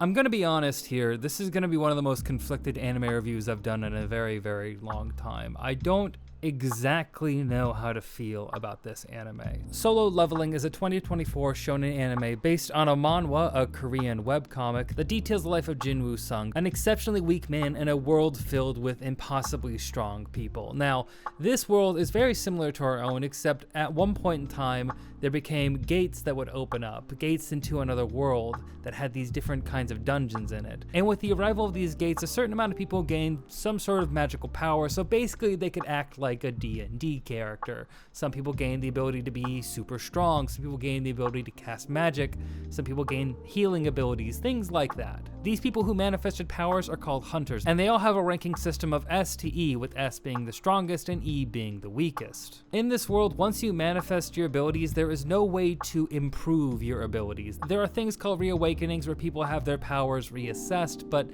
I'm gonna be honest here, this is gonna be one of the most conflicted anime reviews I've done in a very, very long time. I don't exactly know how to feel about this anime. Solo Leveling is a 2024 shonen anime based on a manhwa, a Korean webcomic, that details the life of Jinwoo Sung, an exceptionally weak man in a world filled with impossibly strong people. Now, this world is very similar to our own, except at one point in time, there became gates that would open up, gates into another world that had these different kinds of dungeons in it. And with the arrival of these gates, a certain amount of people gained some sort of magical power, so basically they could act like a D&D character. Some people gain the ability to be super strong, some people gain the ability to cast magic, some people gain healing abilities, things like that. These people who manifested powers are called hunters, and they all have a ranking system of S to E, with S being the strongest and E being the weakest. In this world, once you manifest your abilities, there is no way to improve your abilities. There are things called reawakenings where people have their powers reassessed, but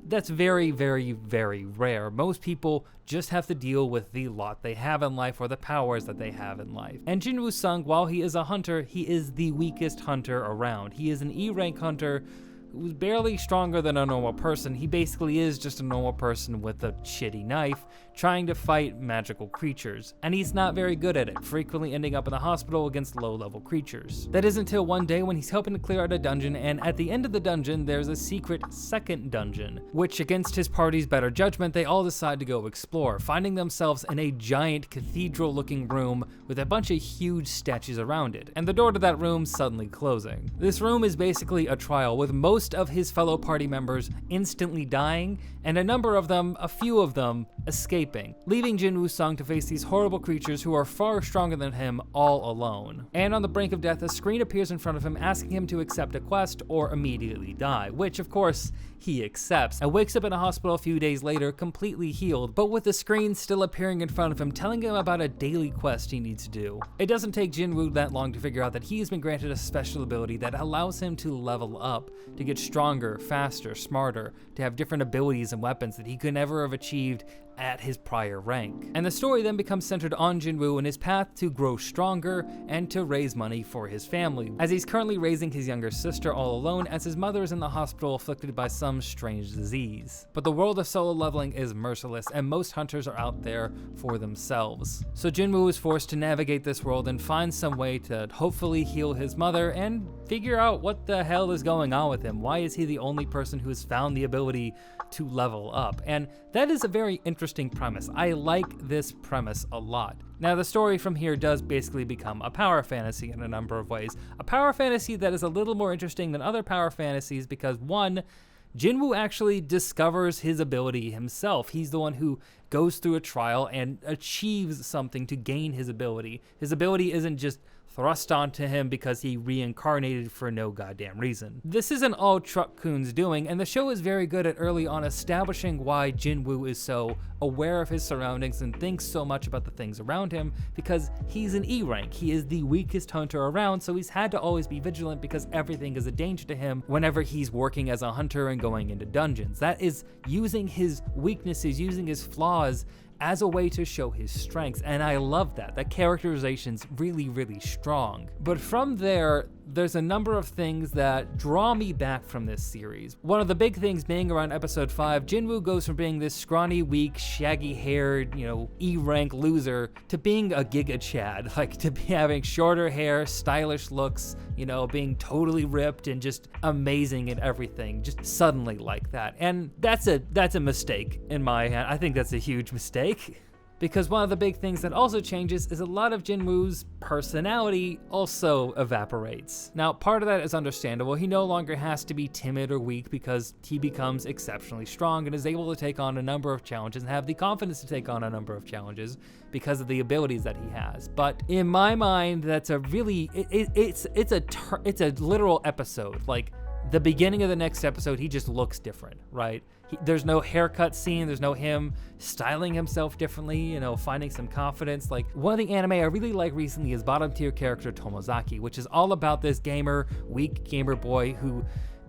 that's very, very, very rare. Most people just have to deal with the lot they have in life or the powers that they have in life. And Jinwoo Sung, while he is a hunter, he is the weakest hunter around. He is an E rank hunter who's barely stronger than a normal person. He basically is just a normal person with a shitty knife trying to fight magical creatures, and he's not very good at it, frequently ending up in the hospital against low-level creatures. That is until one day when he's helping to clear out a dungeon, and at the end of the dungeon, there's a secret second dungeon, which against his party's better judgment, they all decide to go explore, finding themselves in a giant cathedral-looking room with a bunch of huge statues around it, and the door to that room suddenly closing. This room is basically a trial, with most of his fellow party members instantly dying, and a few of them, escaping, leaving Jinwoo Sung to face these horrible creatures who are far stronger than him all alone. And on the brink of death, a screen appears in front of him asking him to accept a quest or immediately die, which of course he accepts, and wakes up in a hospital a few days later completely healed, but with the screen still appearing in front of him telling him about a daily quest he needs to do. It doesn't take Jinwoo that long to figure out that he's been granted a special ability that allows him to level up, to get stronger, faster, smarter, to have different abilities and weapons that he could never have achieved at his prior rank. And the story then becomes centered on Jinwoo and his path to grow stronger and to raise money for his family, as he's currently raising his younger sister all alone as his mother is in the hospital afflicted by some strange disease. But the world of Solo Leveling is merciless, and most hunters are out there for themselves. So Jinwoo is forced to navigate this world and find some way to hopefully heal his mother and figure out what the hell is going on with him. Why is he the only person who has found the ability to level up? And that is a very interesting premise. I like this premise a lot. Now, the story from here does basically become a power fantasy in a number of ways. A power fantasy that is a little more interesting than other power fantasies because, one, Jinwoo actually discovers his ability himself. He's the one who goes through a trial and achieves something to gain his ability. His ability isn't just thrust onto him because he reincarnated for no goddamn reason. This isn't all Truck-kun's doing, and the show is very good at early on establishing why Jinwoo is so aware of his surroundings and thinks so much about the things around him, because he's an E rank. He is the weakest hunter around, so he's had to always be vigilant because everything is a danger to him whenever he's working as a hunter and going into dungeons. That is using his weaknesses, using his flaws as a way to show his strengths, and I love that. That characterization's really, really strong. But from there's a number of things that draw me back from this series. One of the big things being around episode 5, Jinwoo goes from being this scrawny, weak, shaggy-haired, E-rank loser to being a Giga Chad, like to be having shorter hair, stylish looks, being totally ripped and just amazing at everything, just suddenly like that. And that's a mistake in my hand. I think that's a huge mistake. Because one of the big things that also changes is a lot of Jinwoo's personality also evaporates. Now, part of that is understandable. He no longer has to be timid or weak because he becomes exceptionally strong and is able to take on a number of challenges and have the confidence to take on a number of challenges because of the abilities that he has. But in my mind, that's a really, it's a literal episode. Like, the beginning of the next episode, he just looks different, right? There's no haircut scene, there's no him styling himself differently, finding some confidence. Like, one of the anime I really like recently is bottom tier character Tomozaki, which is all about this weak gamer boy who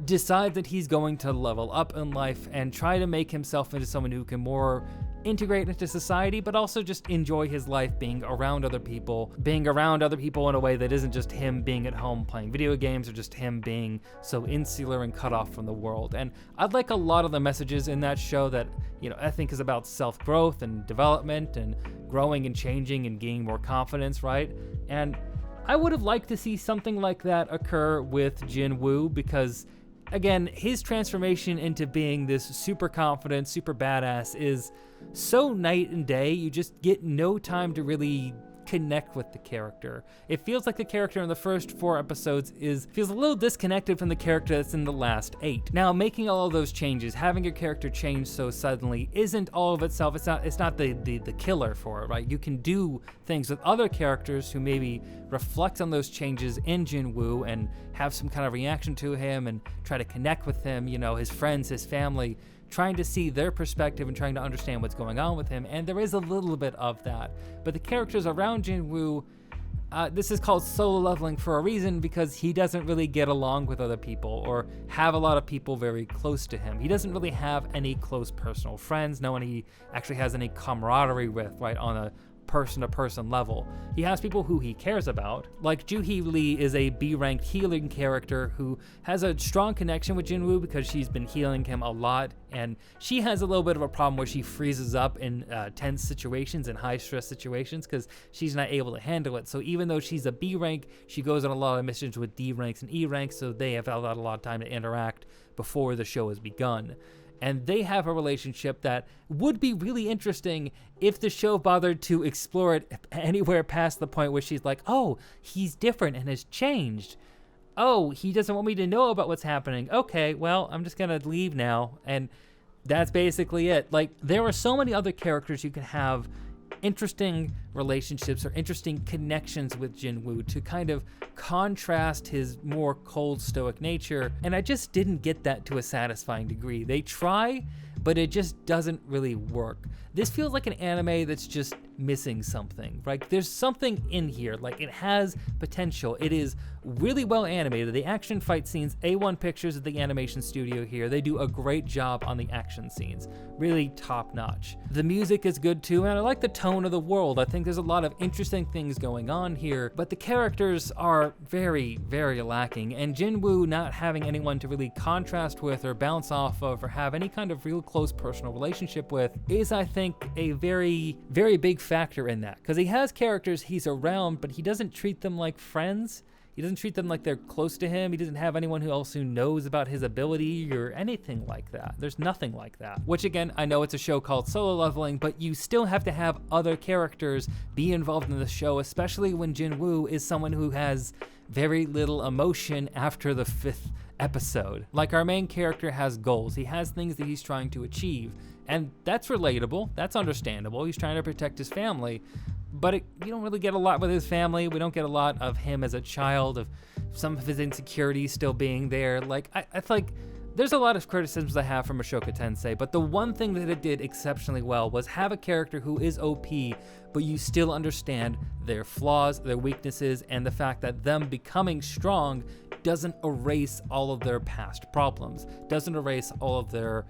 decides that he's going to level up in life and try to make himself into someone who can more integrate into society, but also just enjoy his life being around other people in a way that isn't just him being at home playing video games or just him being so insular and cut off from the world. And I'd like a lot of the messages in that show that, I think is about self-growth and development and growing and changing and gaining more confidence, right? And I would have liked to see something like that occur with Jinwoo, because again, his transformation into being this super confident, super badass is so night and day. You just get no time to really connect with the character. It feels like the character in the first 4 episodes feels a little disconnected from the character that's in the last 8. Now, making all of those changes, having your character change so suddenly isn't all of itself. It's not the killer for it, right? You can do things with other characters who maybe reflect on those changes in Jinwoo and have some kind of reaction to him and try to connect with him, his friends, his family, trying to see their perspective and trying to understand what's going on with him, and there is a little bit of that. But the characters around Jinwoo, this is called solo leveling for a reason, because he doesn't really get along with other people or have a lot of people very close to him. He doesn't really have any close personal friends, no one he actually has any camaraderie with, right, on a person-to-person level. He has people who he cares about. Like Juhee Lee is a B-ranked healing character who has a strong connection with Jinwoo because she's been healing him a lot, and she has a little bit of a problem where she freezes up in tense situations and high-stress situations because she's not able to handle it. So even though she's a B rank, she goes on a lot of missions with D ranks and E ranks, so they have a lot of time to interact before the show has begun. And they have a relationship that would be really interesting if the show bothered to explore it anywhere past the point where she's like, oh, he's different and has changed. Oh, he doesn't want me to know about what's happening. Okay, well, I'm just gonna leave now. And that's basically it. Like, there are so many other characters you can have interesting relationships or interesting connections with Jinwoo to kind of contrast his more cold, stoic nature, and I just didn't get that to a satisfying degree. They try, but it just doesn't really work. This feels like an anime that's just missing something, right? There's something in here, like it has potential. It is really well animated. The action fight scenes, A1 Pictures at the animation studio here, they do a great job on the action scenes. Really top notch. The music is good too, and I like the tone of the world. I think there's a lot of interesting things going on here, but the characters are very, very lacking, and Jinwoo not having anyone to really contrast with or bounce off of or have any kind of real close personal relationship with is, I think, a very, very big factor in that, because he has characters he's around, but he doesn't treat them like friends. He doesn't treat them like they're close to him. He doesn't have anyone who knows about his ability or anything like that. There's nothing like that. Which again, I know it's a show called Solo Leveling, but you still have to have other characters be involved in the show, especially when Jinwoo is someone who has very little emotion after the 5th episode. Like, our main character has goals. He has things that he's trying to achieve, and that's relatable. That's understandable. He's trying to protect his family. But you don't really get a lot with his family. We don't get a lot of him as a child, of some of his insecurities still being there. Like, I feel like there's a lot of criticisms I have from Ashoka Tensei, but the one thing that it did exceptionally well was have a character who is OP, but you still understand their flaws, their weaknesses, and the fact that them becoming strong doesn't erase all of their past problems, doesn't erase all of their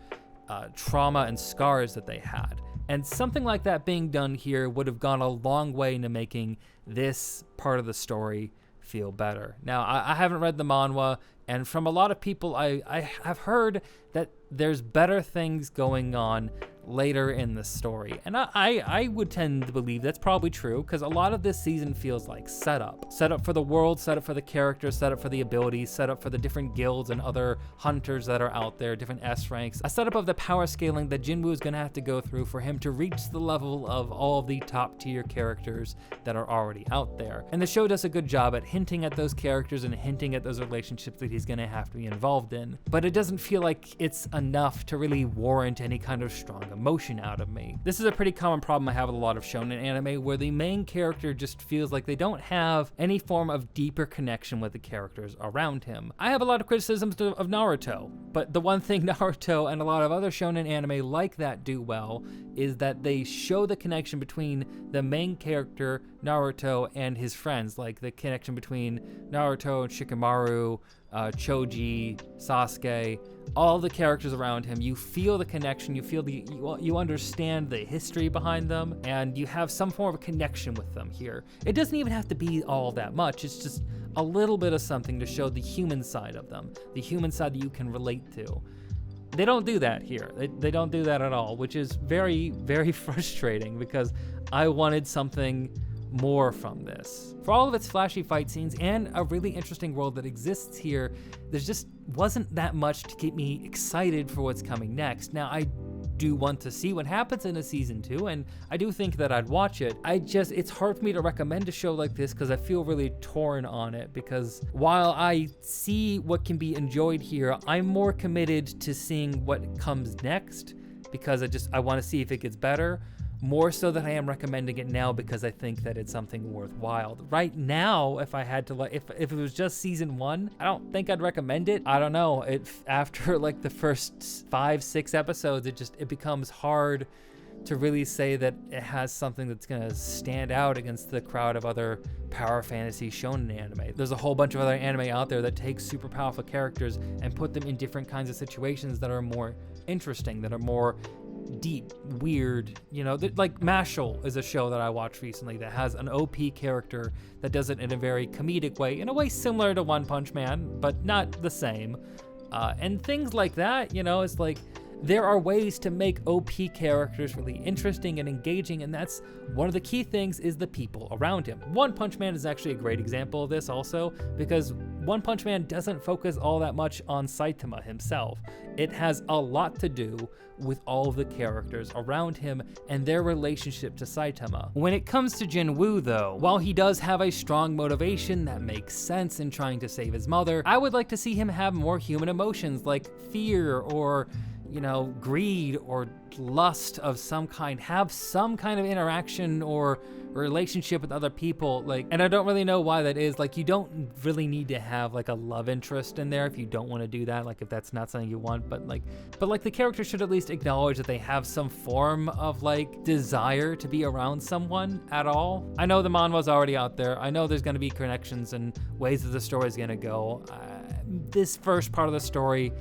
trauma and scars that they had. And something like that being done here would have gone a long way into making this part of the story feel better. Now, I haven't read the manhwa, and from a lot of people, I have heard that there's better things going on later in the story. And I would tend to believe that's probably true, because a lot of this season feels like setup. Setup for the world, setup for the characters, setup for the abilities, setup for the different guilds and other hunters that are out there, different S ranks. A setup of the power scaling that Jinwoo is going to have to go through for him to reach the level of all of the top tier characters that are already out there. And the show does a good job at hinting at those characters and hinting at those relationships that he's going to have to be involved in. But it doesn't feel like it's enough to really warrant any kind of strong emotion out of me. This is a pretty common problem I have with a lot of shonen anime, where the main character just feels like they don't have any form of deeper connection with the characters around him. I have a lot of criticisms of Naruto, but the one thing Naruto and a lot of other shonen anime like that do well is that they show the connection between the main character, Naruto, and his friends, like the connection between Naruto and Shikamaru, Choji, Sasuke, all the characters around him. You feel the connection, you feel you understand the history behind them, and you have some form of connection with them here. It doesn't even have to be all that much. It's just a little bit of something to show the human side of them, the human side that you can relate to. They don't do that here. They don't do that at all, which is very, very frustrating because I wanted something more from this. For all of its flashy fight scenes and a really interesting world that exists here, there just wasn't that much to keep me excited for what's coming next. Now, I do want to see what happens in a season 2, and I do think that I'd watch it. It's hard for me to recommend a show like this because I feel really torn on it, because while I see what can be enjoyed here, I'm more committed to seeing what comes next because I want to see if it gets better, more so than I am recommending it now because I think that it's something worthwhile. Right now, if I had to, if it was just season 1, I don't think I'd recommend it. I don't know. After like the first 5-6 episodes, it becomes hard to really say that it has something that's gonna stand out against the crowd of other power fantasy shonen anime. There's a whole bunch of other anime out there that take super powerful characters and put them in different kinds of situations that are more interesting, that are more deep, weird, like Mashal is a show that I watched recently that has an OP character that does it in a very comedic way, in a way similar to One Punch Man, but not the same. And things like that, it's like, there are ways to make OP characters really interesting and engaging, and that's one of the key things is the people around him. One Punch Man is actually a great example of this also, because One Punch Man doesn't focus all that much on Saitama himself. It has a lot to do with all of the characters around him and their relationship to Saitama. When it comes to Jinwoo though, while he does have a strong motivation that makes sense in trying to save his mother, I would like to see him have more human emotions like fear or greed or lust of some kind, have some kind of interaction or relationship with other people, and I don't really know why that is. You don't really need to have a love interest in there if you don't want to do that, if that's not something you want, but the character should at least acknowledge that they have some form of desire to be around someone at all. I know the manhwa's already out there. I know there's going to be connections and ways that the story's going to go. This first part of the story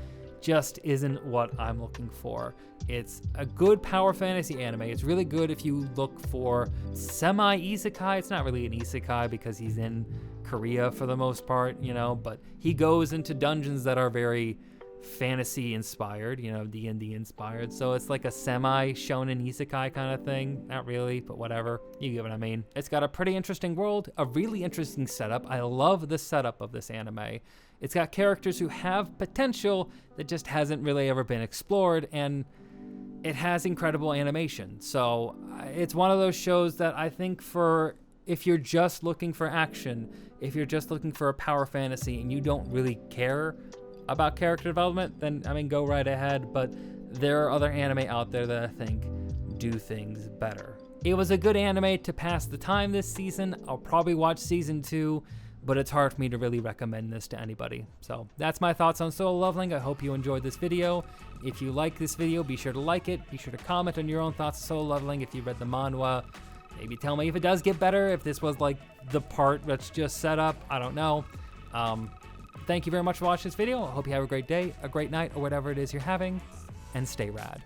just isn't what I'm looking for. It's a good power fantasy anime. It's really good if you look for semi-isekai. It's not really an isekai because he's in Korea for the most part, but he goes into dungeons that are very fantasy inspired, D&D inspired. So it's like a semi-shonen isekai kind of thing. Not really, but whatever. You get what I mean. It's got a pretty interesting world, a really interesting setup. I love the setup of this anime. It's got characters who have potential that just hasn't really ever been explored, and it has incredible animation. So it's one of those shows that I think if you're just looking for action, if you're just looking for a power fantasy and you don't really care about character development, then go right ahead. But there are other anime out there that I think do things better. It was a good anime to pass the time this season. I'll probably watch season 2, but it's hard for me to really recommend this to anybody. So that's my thoughts on Solo Leveling. I hope you enjoyed this video. If you like this video, be sure to like it. Be sure to comment on your own thoughts on Solo Leveling if you read the manhwa. Maybe tell me if it does get better, if this was the part that's just set up. I don't know. Thank you very much for watching this video. I hope you have a great day, a great night, or whatever it is you're having, and stay rad.